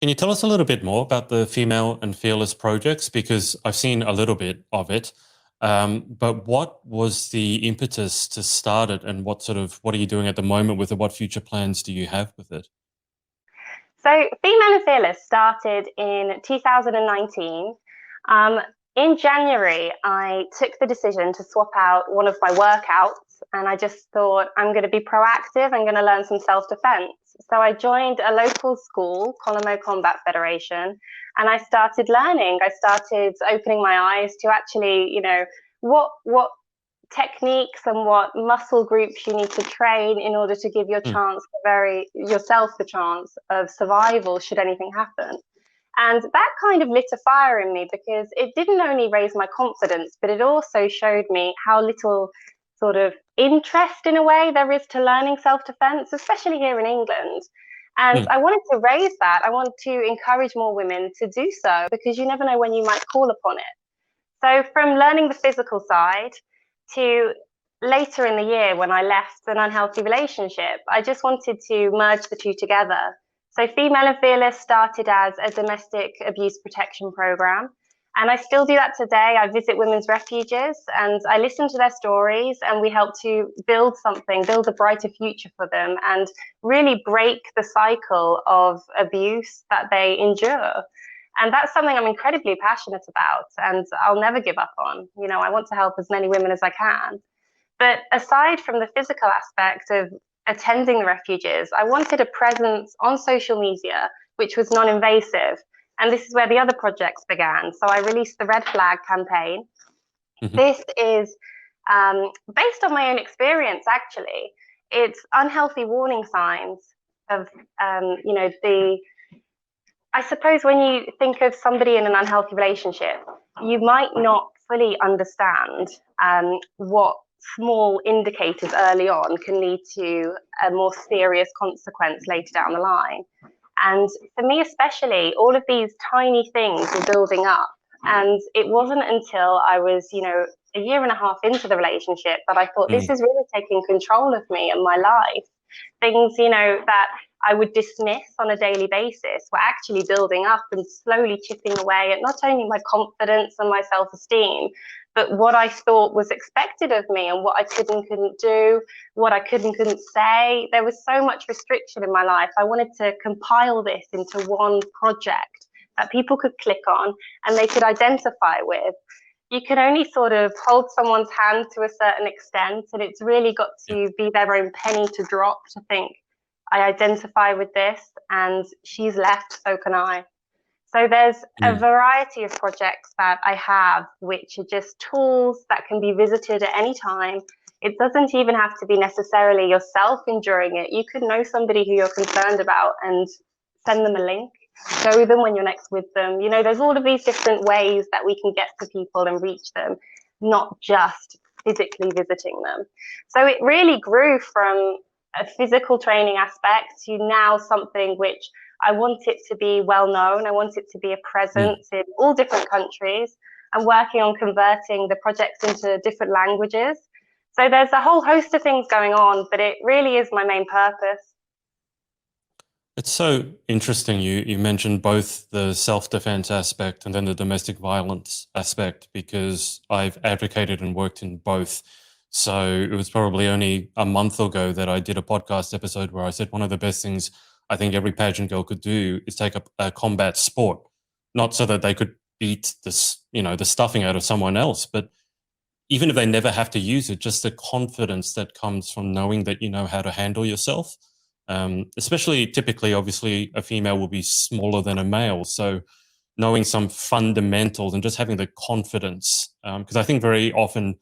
Can you tell us a little bit more about the Female and Fearless projects? Because I've seen a little bit of it, but what was the impetus to start it, and what are you doing at the moment with it? What future plans do you have with it? So, Female and Fearless started in 2019. Um, in January, I took the decision to swap out one of my workouts, and I just thought I'm going to be proactive. I'm going to learn some self defense. So, I joined a local school, Colombo Combat Federation, and I started learning. I started opening my eyes to actually, what techniques and what muscle groups you need to train in order to give Hmm. yourself the chance of survival should anything happen. And that kind of lit a fire in me because it didn't only raise my confidence, but it also showed me how little sort of interest in a way there is to learning self-defense, especially here in England. And Hmm. I wanted to raise that. I want to encourage more women to do so because you never know when you might call upon it. So, from learning the physical side to later in the year when I left an unhealthy relationship, I just wanted to merge the two together. So, Female and Fearless started as a domestic abuse protection program. And I still do that today. I visit women's refuges and I listen to their stories, and we help to build something, build a brighter future for them, and really break the cycle of abuse that they endure. And that's something I'm incredibly passionate about and I'll never give up on. I want to help as many women as I can. But aside from the physical aspect of attending the refuges, I wanted a presence on social media which was non invasive. And this is where the other projects began. So I released the Red Flag campaign. Hmm. This is based on my own experience, actually. It's unhealthy warning signs of, the I suppose when you think of somebody in an unhealthy relationship, you might not fully understand what small indicators early on can lead to a more serious consequence later down the line. And for me, especially, all of these tiny things were building up. And it wasn't until I was, a year and a half into the relationship that I thought this Hmm. is really taking control of me and my life. Things, that I would dismiss on a daily basis were actually building up and slowly chipping away at not only my confidence and my self esteem, but what I thought was expected of me and what I could and couldn't do, what I could and couldn't say. There was so much restriction in my life. I wanted to compile this into one project that people could click on and they could identify with. You can only sort of hold someone's hand to a certain extent, and it's really got Yeah. to be their own penny to drop to think, I identify with this, and she's left, so can I. So there's a Hmm. variety of projects that I have, which are just tools that can be visited at any time. It doesn't even have to be necessarily yourself enduring it. You could know somebody who you're concerned about and send them a link, show them when you're next with them. There's all of these different ways that we can get to people and reach them, not just physically visiting them. So it really grew from a physical training aspect to now something which I want it to be well known. I want it to be a Hmm. presence in all different countries. I'm working on converting the projects into different languages. So there's a whole host of things going on, but it really is my main purpose. It's so interesting. You mentioned both the self-defense aspect and then the domestic violence aspect, because I've advocated and worked in both. So it was probably only a month ago that I did a podcast episode where I said one of the best things I think every pageant girl could do is take up a combat sport, not so that they could beat the stuffing out of someone else, but even if they never have to use it, just the confidence that comes from knowing that you know how to handle yourself. Especially, typically, obviously, a female will be smaller than a male. So, knowing some fundamentals and just having the confidence, because I think very often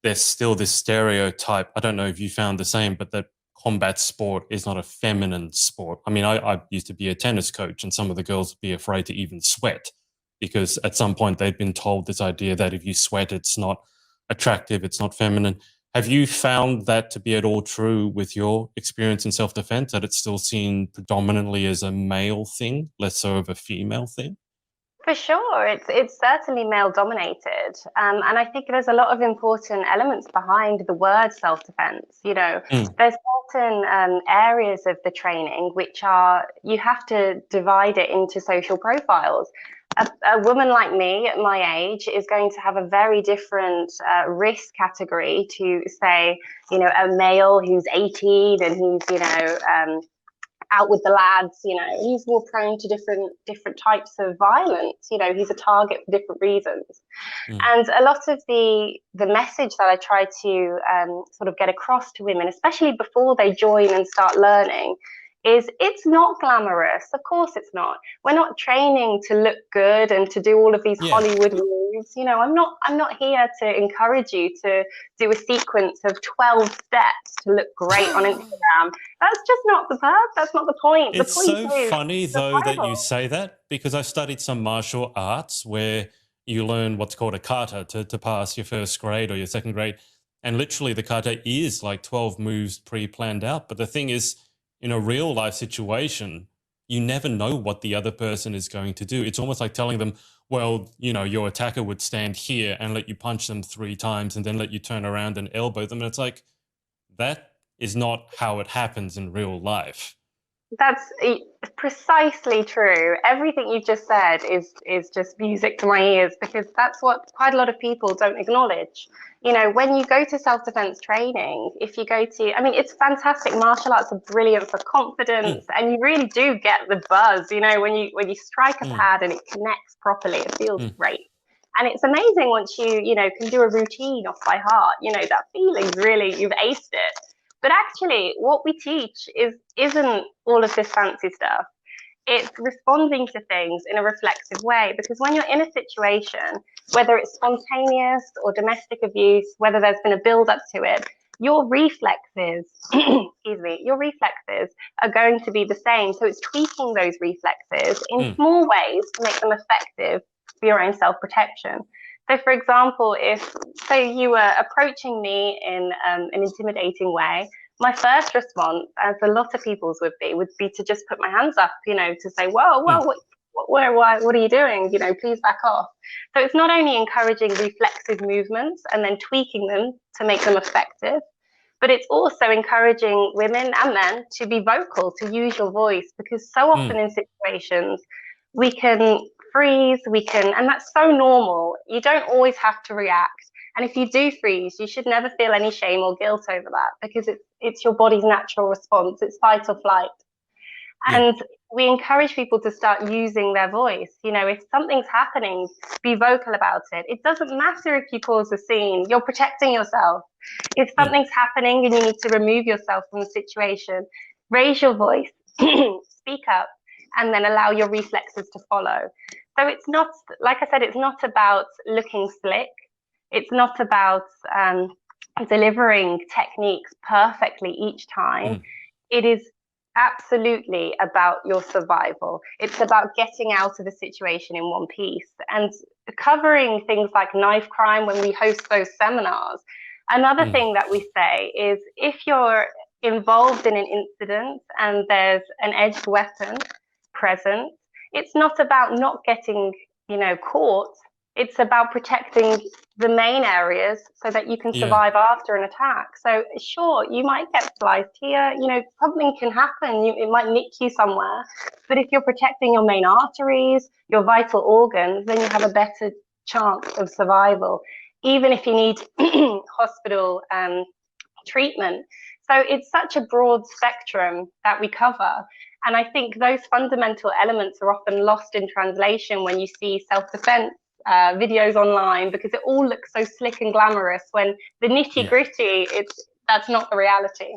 there's still this stereotype. I don't know if you found the same, but that combat sport is not a feminine sport. I mean, I used to be a tennis coach, and some of the girls would be afraid to even sweat because at some point they'd been told this idea that if you sweat, it's not attractive, it's not feminine. Have you found that to be at all true with your experience in self defense, that it's still seen predominantly as a male thing, less so of a female thing? For sure, it's certainly male dominated, and I think there's a lot of important elements behind the word self-defense. You know, Mm, there's certain areas of the training which are you have to divide it into social profiles. A woman like me at my age is going to have a very different risk category to say, you know, a male who's 18 and who's, out with the lads, you know, he's more prone to different types of violence. You know, he's a target for different reasons. mm. And a lot of the message that I try to sort of get across to women, especially before they join and start learning, is it's not glamorous. Of course it's not. We're not training to look good and to do all of these Yeah. Hollywood moves. You know, I'm not here to encourage you to do a sequence of 12 steps to look great on Instagram. That's just not that's not the point. The It's point so is funny, though, that you survival. say that, because I've studied some martial arts where you learn what's called a kata to pass your first grade or your second grade. And literally, the kata is like 12 moves pre planned out. But the thing is, in a real life situation, you never know what the other person is going to do. It's almost like telling them, well, you know, your attacker would stand here and let you punch them 3 times and then let you turn around and elbow them. And it's like, that is not how it happens in real life. That's precisely true. Everything you've just said is just music to my ears because that's what quite a lot of people don't acknowledge. You know, when you go to self-defense training, if you go to, I mean, it's fantastic. Martial arts are brilliant for confidence, Mm, and you really do get the buzz. You know, when you strike a mm, pad and it connects properly, it feels mm. great. And it's amazing once you know, can do a routine off by heart. You know, that feeling's really, you've aced it. But actually, what we teach isn't all of this fancy stuff. It's responding to things in a reflexive way. Because when you're in a situation, whether it's spontaneous or domestic abuse, whether there's been a build up to it, your reflexes, excuse me, your reflexes are going to be the same. So it's tweaking those reflexes in Mm, small ways to make them effective for your own self protection. So, for example, if say you were approaching me in an intimidating way, my first response, as a lot of people's would be to just put my hands up, you know, to say, "Whoa, mm, whoa, what are you doing? You know, please back off." So it's not only encouraging reflexive movements and then tweaking them to make them effective, but it's also encouraging women and men to be vocal, to use your voice, because so often mm. in situations we can freeze, and that's so normal. You don't always have to react. And if you do freeze, you should never feel any shame or guilt over that because it's your body's natural response. It's fight or flight. Yeah. And we encourage people to start using their voice. You know, if something's happening, be vocal about it. It doesn't matter if you cause a scene, you're protecting yourself. If Mm, something's happening and you need to remove yourself from the situation, raise your voice, speak up, and then allow your reflexes to follow. So it's not, like I said, it's not about looking slick. It's not about delivering techniques perfectly each time. mm. It is absolutely about your survival. It's about getting out of a situation in one piece and covering things like knife crime when we host those seminars. Another Mm. thing that we say is if you're involved in an incident and there's an edged weapon present, it's not about not getting, you know, caught. It's about protecting the main areas so that you can Yeah. survive after an attack. So sure, you might get sliced here, you know, something can happen. It might nick you somewhere. But if you're protecting your main arteries, your vital organs, then you have a better chance of survival, even if you need hospital treatment. So it's such a broad spectrum that we cover. And I think those fundamental elements are often lost in translation when you see self-defense videos online because it all looks so slick and glamorous when the nitty Yeah. gritty, that's not the reality.